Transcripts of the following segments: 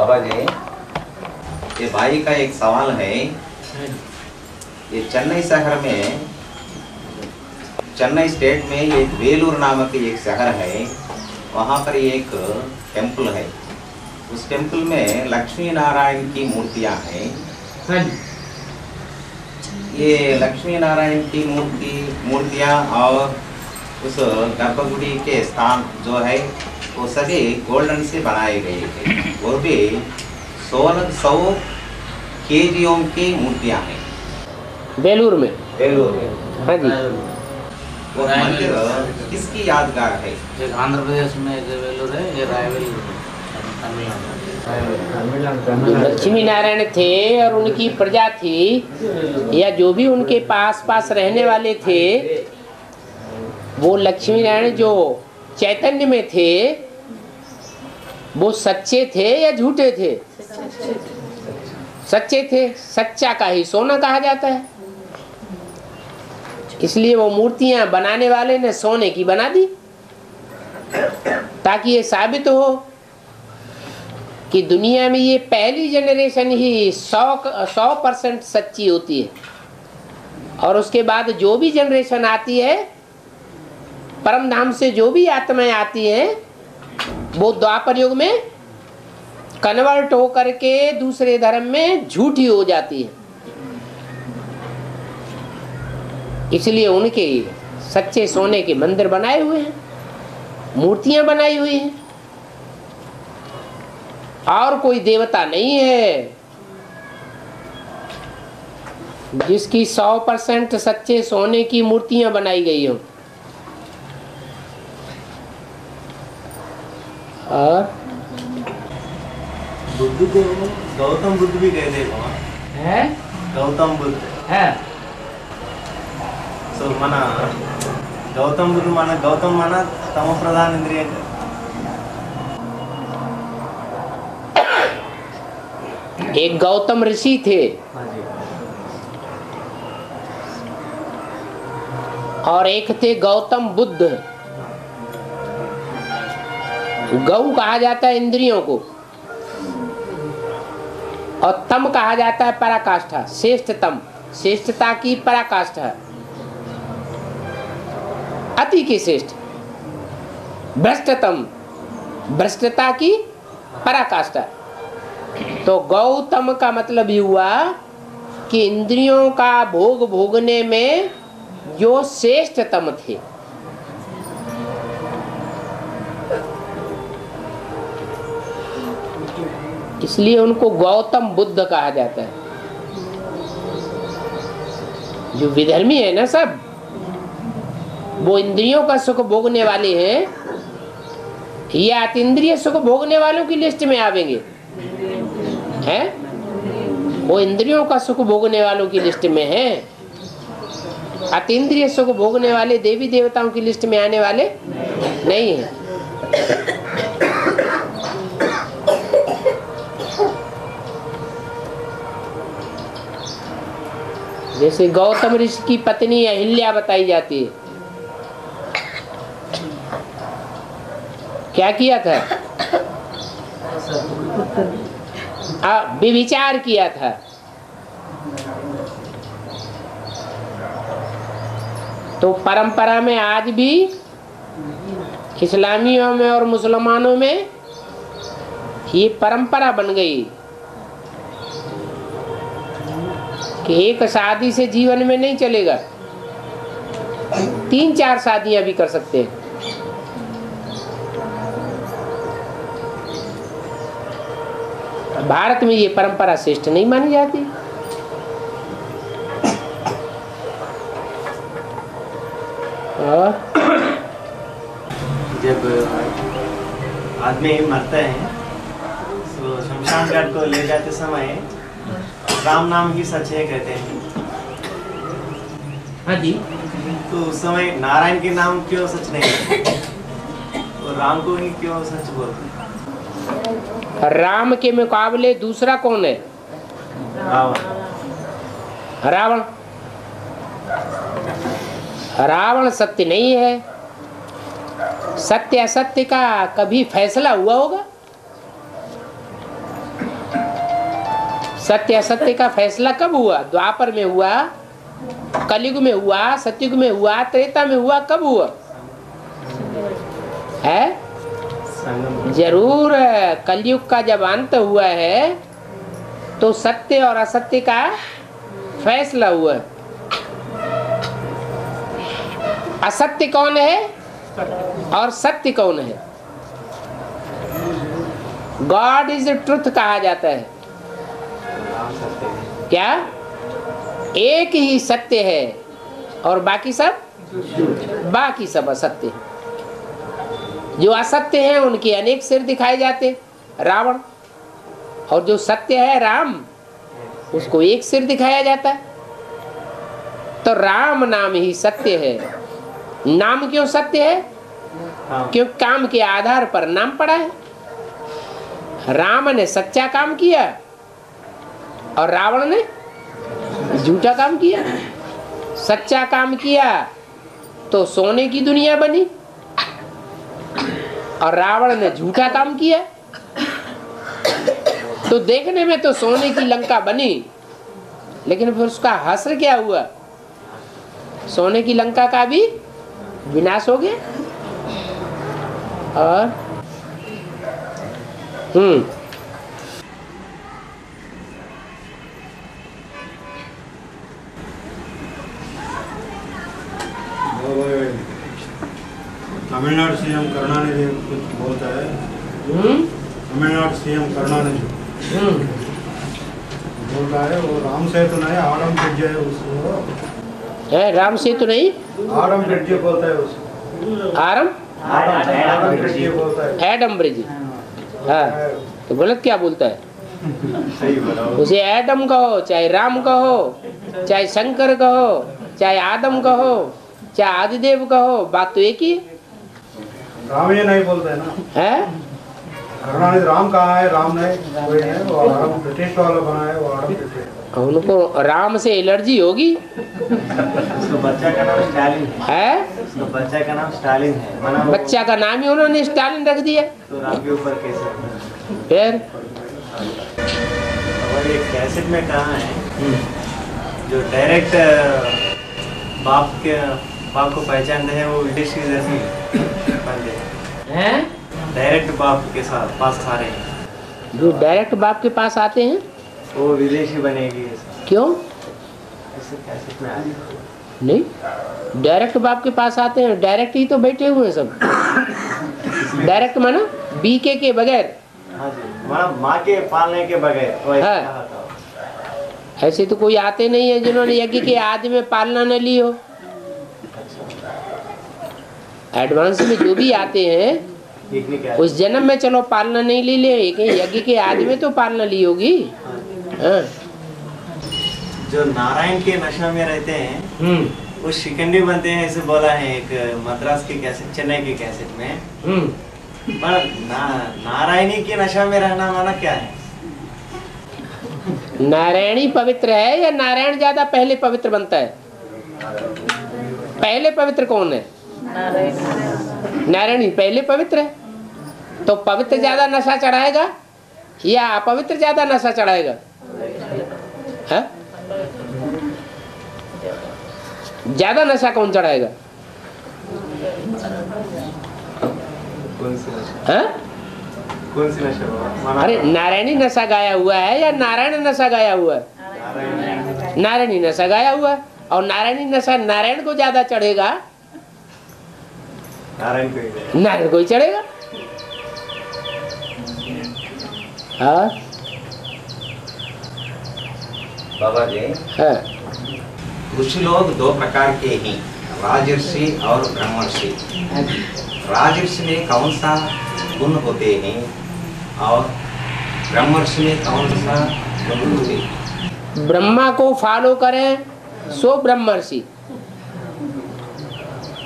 बाबा जी, ये भाई का एक सवाल है। ये चेन्नई शहर में, चेन्नई स्टेट में एक वेलूर नामक एक शहर है। वहाँ पर एक टेम्पल है। उस टेम्पल में लक्ष्मी नारायण की मूर्तियाँ हैं। ये लक्ष्मी नारायण की मूर्तियाँ और उस गर्भगुड़ी के स्थान जो है वो सभी गोल्डन से बनाए गए थे। वो भी 100 केजियों की मूर्तियाँ हैं बेलूर में। बेलूर में। हाँ जी। वो मंदिर किसकी यादगार है? एक आंध्र प्रदेश में एक वेलूर है, ये रायवेल तमिलनाडु। लक्ष्मी नारायण थे और उनकी प्रजा थी या जो भी उनके पास पास रहने वाले थे, वो लक्ष्मी नारायण जो चैतन्य में थे वो सच्चे थे या झूठे थे? सच्चे थे। सच्चा का ही सोना कहा जाता है। इसलिए वो मूर्तियां बनाने वाले ने सोने की बना दी, ताकि ये साबित हो कि दुनिया में ये पहली जनरेशन ही 100% सच्ची होती है, और उसके बाद जो भी जनरेशन आती है, परम धाम से जो भी आत्माएं आती हैं, वो द्वापर युग में कन्वर्ट हो करके दूसरे धर्म में झूठी हो जाती है। इसलिए उनके सच्चे सोने के मंदिर बनाए हुए हैं, मूर्तियां बनाई हुई हैं, और कोई देवता नहीं है जिसकी 100% सच्चे सोने की मूर्तियां बनाई गई हो। और बुद्ध को गौतम बुद्ध भी कहते हैं। गौतम बुद्ध है। तो माना गौतम बुद्ध माना, गौतम माना तमो प्रधान इंद्रिय। एक गौतम ऋषि थे और एक थे गौतम बुद्ध। गौ कहा जाता है इंद्रियों को, और तम कहा जाता है पराकाष्ठा, श्रेष्ठतम, श्रेष्ठता की पराकाष्ठा, अति की श्रेष्ठ। भ्रष्टतम, भ्रष्टता की पराकाष्ठा। तो गौतम का मतलब ये हुआ कि इंद्रियों का भोग भोगने में जो श्रेष्ठतम थे। इसलिए उनको गौतम बुद्ध कहा जाता है। जो विधर्मी है ना सब, वो इंद्रियों का सुख भोगने वाले हैं, या अतीन्द्रिय सुख भोगने वालों की लिस्ट में आवेंगे हैं? वो इंद्रियों का सुख भोगने वालों की लिस्ट में हैं। अतीन्द्रिय सुख भोगने वाले देवी देवताओं की लिस्ट में आने वाले नहीं हैं। जैसे गौतम ऋषि की पत्नी अहिल्या बताई जाती है। क्या किया था? विचार किया था। तो परंपरा में आज भी इस्लामियों में और मुसलमानों में ये परंपरा बन गई कि एक शादी से जीवन में नहीं चलेगा, 3-4 शादियां भी कर सकते हैं। भारत में ये परंपरा श्रेष्ठ नहीं मानी जाती। और जब आदमी मरता है तो शमशान घाट को ले जाते समय राम नाम ही सच है कहते हैं। हाँ जी। तो उस समय नारायण के नाम क्यों सच नहीं है, तो राम को ही क्यों सच बोलते हैं? राम के मुकाबले दूसरा कौन है? रावण। रावण सत्य नहीं है। सत्य असत्य का कभी फैसला हुआ होगा? सत्य असत्य का फैसला कब हुआ? द्वापर में हुआ, कलयुग में हुआ, सतयुग में हुआ, त्रेता में हुआ, कब हुआ है? जरूर कलयुग का जब अंत हुआ है तो सत्य और असत्य का फैसला हुआ। असत्य कौन है और सत्य कौन है? गॉड इज ट्रुथ कहा जाता है। क्या? एक ही सत्य है और बाकी सब असत्य है। जो असत्य है उनके अनेक सिर दिखाए जाते, रावण, और जो सत्य है राम, उसको एक सिर दिखाया जाता है। तो राम नाम ही सत्य है। नाम क्यों सत्य है? क्यों काम के आधार पर नाम पड़ा है। राम ने सच्चा काम किया और रावण ने झूठा काम किया। सच्चा काम किया तो सोने की दुनिया बनी और रावण ने झूठा काम किया तो देखने में तो सोने की लंका बनी, लेकिन फिर उसका हश्र क्या हुआ? सोने की लंका का भी विनाश हो गया। और तमिलनाडु सीएम करुणानिधि कुछ बोलता है। तमिलनाडु सीएम करुणानिधि बोल रहा है वो राम सेतु नहीं आडम ब्रिज है, उसको है राम सेतु नहीं आडम ब्रिज बोलता है उसको। आडम ब्रिज बोलता है। Adam bridge. हाँ, तो गलत क्या बोलता है? उसे एडम कहो, चाहे राम कहो, चाहे शंकर कहो, चाहे आदम कहो, चाहे आदिदेव कहो, बात तो एक ही है। राम ये नहीं बोलते है ना। है करुणानिधि राम कहाँ है? राम नहीं, कोई नहीं, वो आडम ब्रिटिश वाला बना है, वो आडम ब्रिटिश। उनको राम से एलर्जी होगी। उसका बच्चा का नाम स्टालिन है। उसका बच्चा का नाम स्टालिन है। माना वो- बच्चा का नाम ही उन्होंने स्टालिन रख दिया। तो राम के ऊपर कैसे? फिर और एक कैसेट में कहा है जो डायरेक्ट बाप को पहचानते हैं वो विदेशी जैसे बंदे हैं, डायरेक्ट बाप के साथ पास आ रहे हैं। जो डायरेक्ट बाप के पास आते हैं वो विदेशी बनेगी। क्यों? ऐसे कैसेट में आया। नहीं, डायरेक्ट बाप के पास आते हैं। डायरेक्ट ही तो बैठे हुए हैं सब। डायरेक्ट माना बीके के बगैर। हाँ जी, माँ के पालने के बगैर। वो ऐसे हाँ। कहा था। ऐसे तो कोई आते नहीं है जिन्होंने यज्ञ के आदि में पालना न ली हो। एडवांस में जो भी आते हैं उस जन्म में चलो पालना नहीं ली ले, यज्ञ के आदि में तो पालना ली होगी। हाँ। जो नारायण के नशा में रहते हैं वो शिकंडी बनते हैं, ऐसे बोला है एक मद्रास के कैसेट, चेन्नई के कैसेट में। पर नारायणी के नशा में रहना माना क्या है? नारायणी पवित्र है या नारायण ज्यादा पहले पवित्र बनता है? पहले पवित्र कौन है? नारायणी पहले पवित्र है। तो पवित्र ज्यादा नशा चढ़ाएगा या अपवित्र ज्यादा नशा चढ़ाएगा? है? ज्यादा नशा कौन चढ़ाएगा? कौन सी नशा? है? कौन सी नशा बाबा? अरे नारायणी नशा गाया हुआ है या नारायण नशा गाया हुआ है? नारायणी नशा गाया हुआ है। और नारायणी नशा नारायण को ज्यादा चढ़ेगा, नारायण को ही चढ़ेगा। हाँ बाबा जी, हाँ। कुछ लोग दो प्रकार के ही, राजर्षि और ब्रह्मर्षि। राजर्षि में कौन सा गुण होते हैं और ब्रह्मर्षि में कौन सा गुण होते हैं? ब्रह्मा को फॉलो करें सो ब्रह्मर्षि।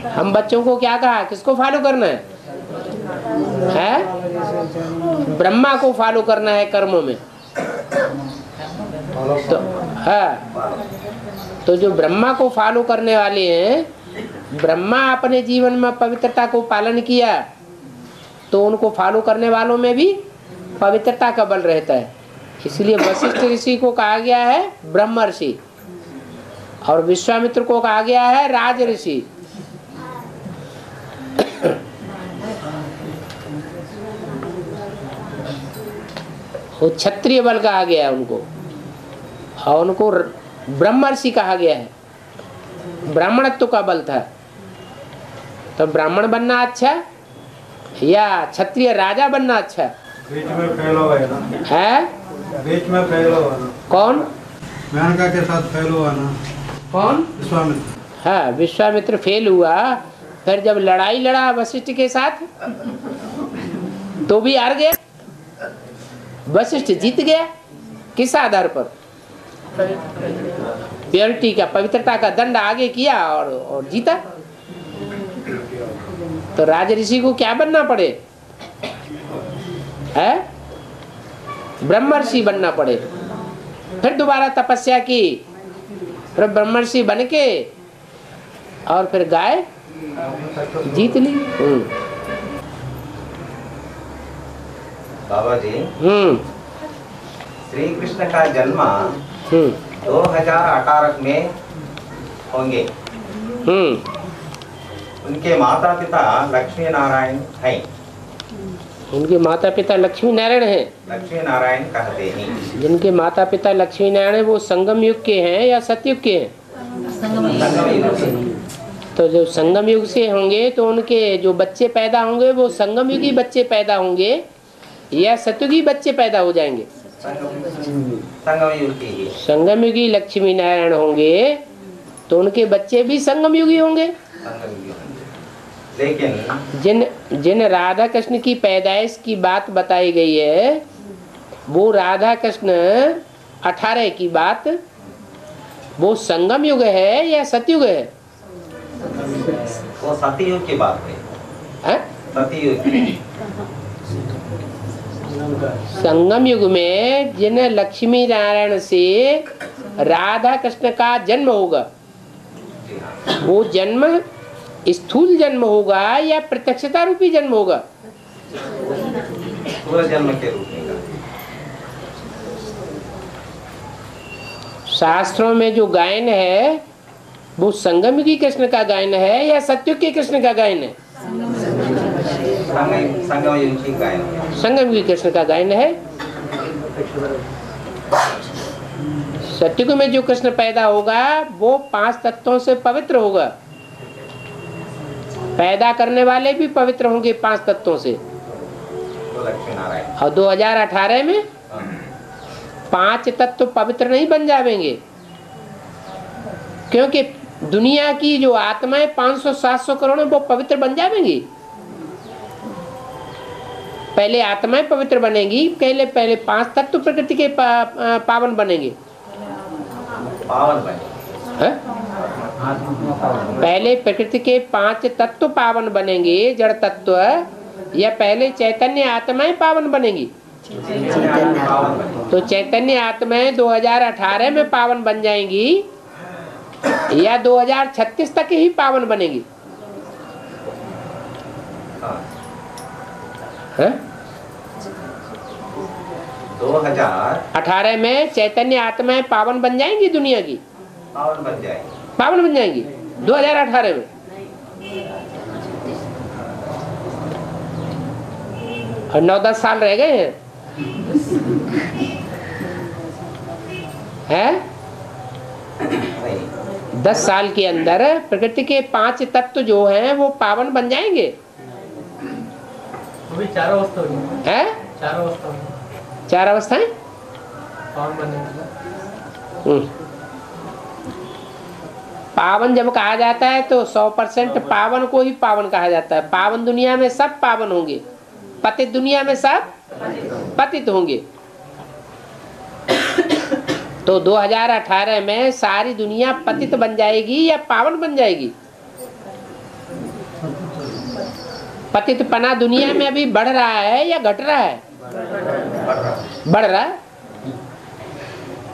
हम बच्चों को क्या कहा, किसको फॉलो करना है? ब्रह्मा को फॉलो करना है कर्मों में। तो हाँ, तो जो ब्रह्मा को फॉलो करने वाले हैं, ब्रह्मा अपने जीवन में पवित्रता को पालन किया तो उनको फॉलो करने वालों में भी पवित्रता का बल रहता है। इसलिए वशिष्ठ ऋषि को कहा गया है ब्रह्म ऋषि और विश्वामित्र को कहा गया है राज ऋषि। वो क्षत्रिय बल कहा गया है उनको, और उनको ब्रह्म ऋषि कहा गया है। ब्राह्मणत्व का बल था। तो ब्राह्मण बनना अच्छा या क्षत्रिय राजा बनना अच्छा बीच में फेल हुआ है ना, है? बीच में फेल हुआ ना, कौन? मेनका के साथ फेल हुआ ना, कौन? विश्वामित्र। हाँ, विश्वामित्र फेल हुआ। फिर जब लड़ाई लड़ा वशिष्ठ के साथ तो भी हार गया। वशिष्ठ जीत गया। किस आधार पर? प्योरिटी का, पवित्रता का दंड आगे किया और जीता। तो राज ऋषि को क्या बनना पड़े? है ब्रह्मर्षि बनना पड़े। फिर दोबारा तपस्या की, फिर ब्रह्मर्षि बन के और फिर गाय जीत ली। बाबा जी, श्री कृष्ण का जन्म 2018 में होंगे। उनके माता पिता लक्ष्मी नारायण हैं। उनके माता पिता लक्ष्मी नारायण हैं। लक्ष्मी नारायण कहते हैं। जिनके माता पिता लक्ष्मी नारायण हैं वो संगम युग के हैं या सतयुग के हैं? तो जो संगम युग से होंगे तो उनके जो बच्चे पैदा होंगे वो संगम युगी बच्चे पैदा होंगे या सतयुगी बच्चे पैदा हो जाएंगे? संगम युगी लक्ष्मी नारायण होंगे तो उनके बच्चे भी संगम युगी होंगे। लेकिन जिन राधा कृष्ण की पैदाइश की बात बताई गई है वो राधा कृष्ण 18 की बात, वो संगम युग है या सतयुग है? वो सतयुग की बात है। सतयुग। संगम युग में जिन लक्ष्मी नारायण से राधा कृष्ण का जन्म होगा वो जन्म स्थूल जन्म होगा या प्रत्यक्षता रूपी जन्म होगा? जन्म के रूप में। शास्त्रों में जो गायन है वो संगम युगी कृष्ण का गायन है या सतयुग के कृष्ण का गायन है? संगम युग की गायन है। संगम युगी कृष्ण का गायन है। सतयुग में जो कृष्ण पैदा होगा वो 5 तत्वों से पवित्र होगा। पैदा करने वाले भी पवित्र होंगे 5 तत्वों से। और 2018 में 5 तत्व पवित्र नहीं बन जाएंगे, क्योंकि दुनिया की जो आत्माएं 500-700 करोड़ वो पवित्र बन जाएंगी। पहले आत्माएं पवित्र बनेगी, पहले 5 तत्व प्रकृति के पावन बनेंगे। पावन बने। पहले प्रकृति के 5 तत्व पावन बनेंगे, जड़ तत्व, या पहले चैतन्य आत्माएं पावन बनेंगी? तो चैतन्य आत्माएं 2018 में पावन बन जाएंगी या 2036 तक ही पावन बनेगी? हाँ? 2018 में चैतन्य आत्माएं पावन बन जाएंगी दुनिया की? पावन बन जाएंगी। पावन बन जाएंगी 2018 में। और 9-10 साल रह गए हैं? 10 साल के अंदर प्रकृति के 5 तत्व जो हैं वो पावन बन जाएंगे। अभी 4 अवस्था हैं? 4 अवस्थाएं पावन जब कहा जाता है तो 100% पावन को ही पावन कहा जाता है। पावन दुनिया में सब पावन होंगे, पतित दुनिया में सब पतित होंगे। तो 2018 में सारी दुनिया पतित बन जाएगी या पावन बन जाएगी? पतितपना दुनिया में अभी बढ़ रहा है या घट रहा है? बढ़ रहा है।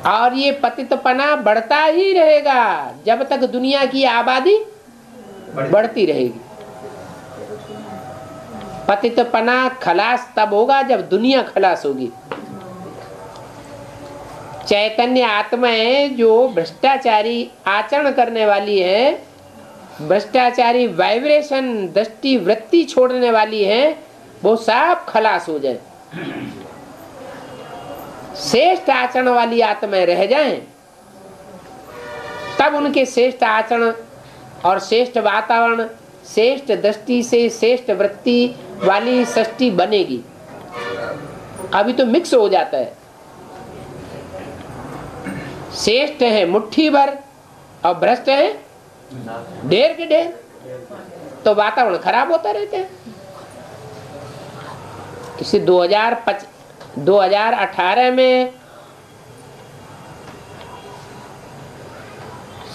और ये पतितपना बढ़ता ही रहेगा जब तक दुनिया की आबादी बढ़ती रहेगी। पतितपना खलास तब होगा जब दुनिया खलास होगी। चैतन्य आत्माएं जो भ्रष्टाचारी आचरण करने वाली है, भ्रष्टाचारी वाइब्रेशन दृष्टि वृत्ति छोड़ने वाली है, वो सब खलास हो जाए, श्रेष्ठ आचरण वाली आत्माएं रह जाएं, तब उनके श्रेष्ठ आचरण और श्रेष्ठ वातावरण, श्रेष्ठ दृष्टि से श्रेष्ठ वृत्ति वाली सृष्टि बनेगी। अभी तो मिक्स हो जाता है, श्रेष्ठ है मुट्ठी भर और भ्रष्ट है ढेर के ढेर, तो वातावरण खराब होता रहता है। इसे 2018 में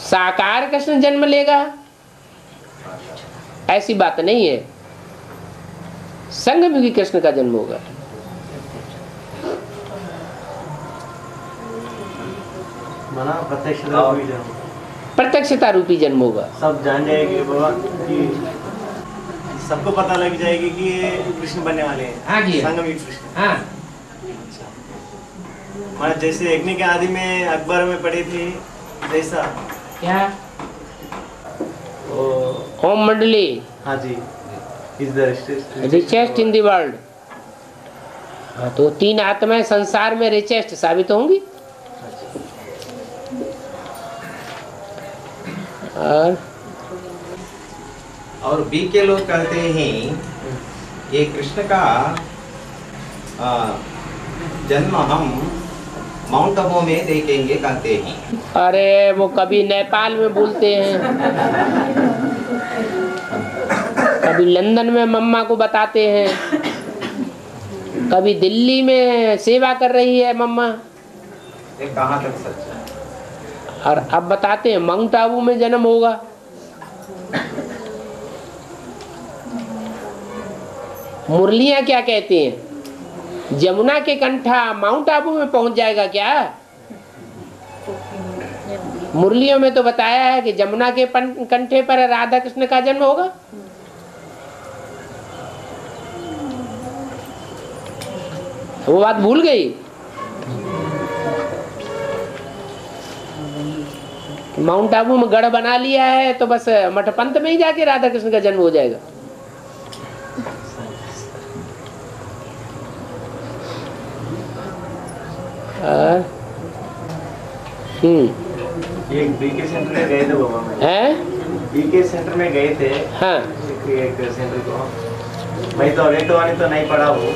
साकार कृष्ण जन्म लेगा, ऐसी बात नहीं है, संगमुखी कृष्ण का जन्म होगा। मना प्रत्यक्षता रूपी जन्म, प्रत्यक्षता रूपी जन्म होगा। सब जान जाएंगे बाबा कि सबको पता लग जाएगी कि ये कृष्ण बनने वाले हैं। हाँ जी, संगमी कृष्ण। हाँ, माना जैसे यज्ञ के आदि में अकबर में पढ़ी थी, जैसा क्या ओम मंडली, हाँ जी, is the richest in the world. तो 3 आत्माएं संसार में रिचेस्ट साबित होंगी। और बी के लोग कहते हैं ये कृष्ण का जन्म हम माउंट आबू में देखेंगे कहते हैं। अरे वो कभी नेपाल में बोलते हैं, कभी लंदन में मम्मा को बताते हैं, कभी दिल्ली में सेवा कर रही है मम्मा। ये कहाँ तक सच है? और अब बताते हैं माउंट आबू में जन्म होगा। मुरलियां क्या कहती हैं, जमुना के कंठा माउंट आबू में पहुंच जाएगा क्या? मुरलियों में तो बताया है कि जमुना के कंठे पर राधा कृष्ण का जन्म होगा। वो बात भूल गई। माउंट आबू में गढ़ बना लिया है तो बस मठपंत में ही जाके राधा कृष्ण का जन्म हो जाएगा। एक बीके सेंटर में गए थे बाबा में, हैं? बीके सेंटर में गए थे। हाँ। एक सेंटर को मैं तो अवेक्तवाणी तो नहीं पढ़ा वो,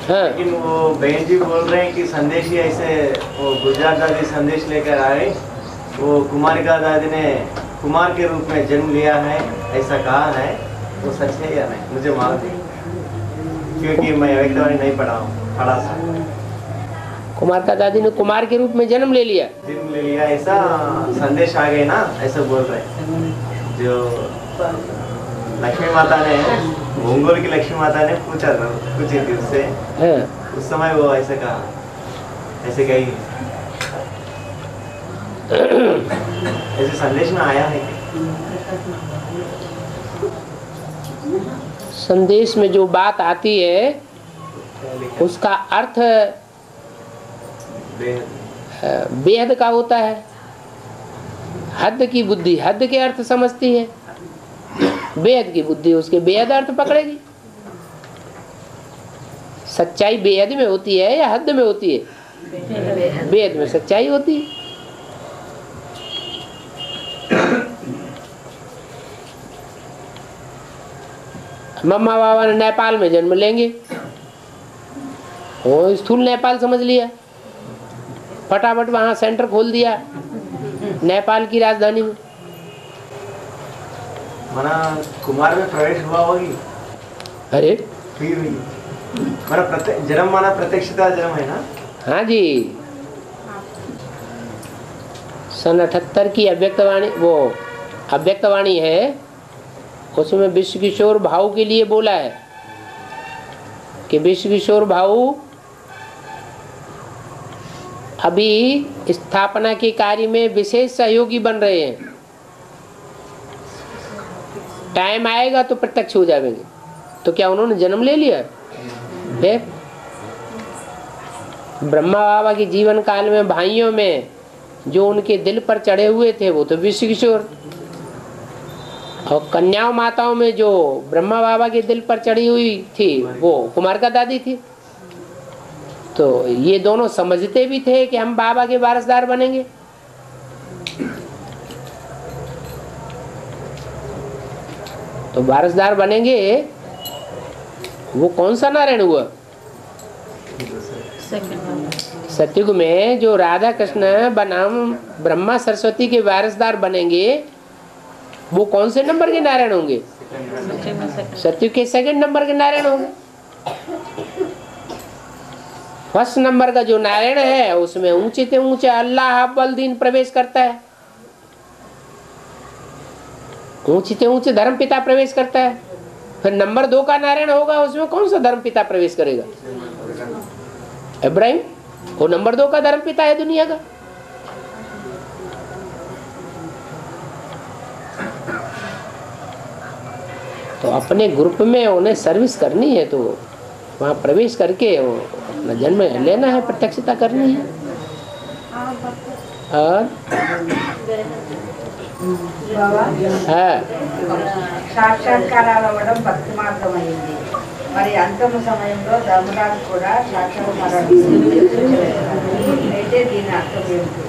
हाँ। लेकिन वो बहन जी बोल रहे हैं कि संदेश ही ऐसे वो गुजरात दादी संदेश लेकर आए, वो कुमारिका दादी ने कुमार के रूप में जन्म लिया है ऐसा कहा है, वो सच है या नहीं मुझे मालूम नहीं, क्योंकि मैं अवेक्तवाणी नहीं पढ़ा था। कुमार का दादी ने कुमार के रूप में जन्म ले लिया ऐसा संदेश आ गए ना, ऐसा बोल रहे। जो लक्ष्मी माता ने, मंगोल की लक्ष्मी माता ने पूछा था कुछ दिन से, उस समय वो ऐसे कहा, ऐसे कही, ऐसे संदेश में आया है। संदेश में जो बात आती है उसका अर्थ बेहद का होता है। हद की बुद्धि हद के अर्थ समझती है, बेहद की बुद्धि उसके बेहद अर्थ पकड़ेगी। सच्चाई बेहद में होती है या हद में होती है? बेहद में सच्चाई होती है। मम्मा बाबा ने नेपाल में जन्म लेंगे, वो स्थूल नेपाल समझ लिया, फटाफट वहां सेंटर खोल दिया नेपाल की राजधानी में। मना कुमार में प्रवेश हुआ होगी। अरे फिर जन्म माना प्रत्यक्षता जन्म है ना। हाँ जी, सन 78 की अव्यक्तवाणी, वो अव्यक्तवाणी है, उसमें विश्व किशोर भाऊ के लिए बोला है कि विश्व किशोर भाऊ अभी स्थापना के कार्य में विशेष सहयोगी बन रहे हैं, टाइम आएगा तो प्रत्यक्ष हो जाएंगे। तो क्या उन्होंने जन्म ले लिया? ब्रह्मा बाबा के जीवन काल में भाइयों में जो उनके दिल पर चढ़े हुए थे वो तो विश्व किशोर, और कन्याओं माताओं में जो ब्रह्मा बाबा के दिल पर चढ़ी हुई थी वो कुमार का दादी थी। तो ये दोनों समझते भी थे कि हम बाबा के वारसदार बनेंगे। तो वारसदार बनेंगे, वो कौन सा नारायण हुआ? सतयुग में जो राधा कृष्ण बनाम ब्रह्मा सरस्वती के वारसदार बनेंगे वो कौन से नंबर के नारायण होंगे? सतयुग के सेकंड नंबर के नारायण होंगे। फर्स्ट नंबर का जो नारायण है उसमें ऊंचे से ऊंचे अल्लाह अव्वल दीन प्रवेश करता है, ऊंचे से ऊंचे धर्म पिता प्रवेश करता है। फिर नंबर 2 का नारायण होगा, उसमें कौन सा धर्म पिता प्रवेश करेगा? इब्राहिम, वो नंबर 2 का धर्म पिता है दुनिया का। तो अपने ग्रुप में उन्हें सर्विस करनी है तो वहाँ प्रवेश करके अपना जन्म लेना है, प्रत्यक्षता करनी है। और సాక్షాత్కారాలు అవ్వడం భక్తి మార్గమైంది. మరి అంతిమ సమయంలో ధర్మరాజు కూడా సాక్షాత్కారాలు అయితే దీని అర్థం ఏంటి?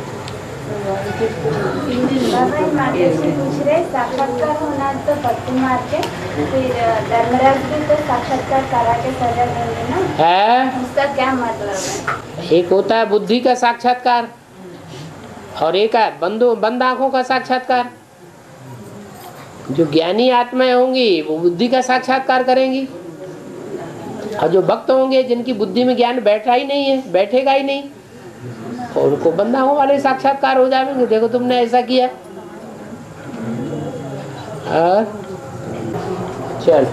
पूछ रहे साक्षात्कार होना तो भक्ति मार्ग के, फिर धर्मराज भी तो साक्षात्कार करा के सजा देंगे ना, उसका क्या मतलब है? एक होता है बुद्धि का साक्षात्कार और एक है बंद आंखों का साक्षात्कार। जो ज्ञानी आत्माएं होंगी वो बुद्धि का साक्षात्कार करेंगी, और जो भक्त होंगे जिनकी बुद्धि में ज्ञान बैठा ही नहीं है, बैठेगा ही नहीं, और उनको बंदा हो वाले साक्षात्कार हो जाएंगे। देखो तुमने ऐसा किया। चल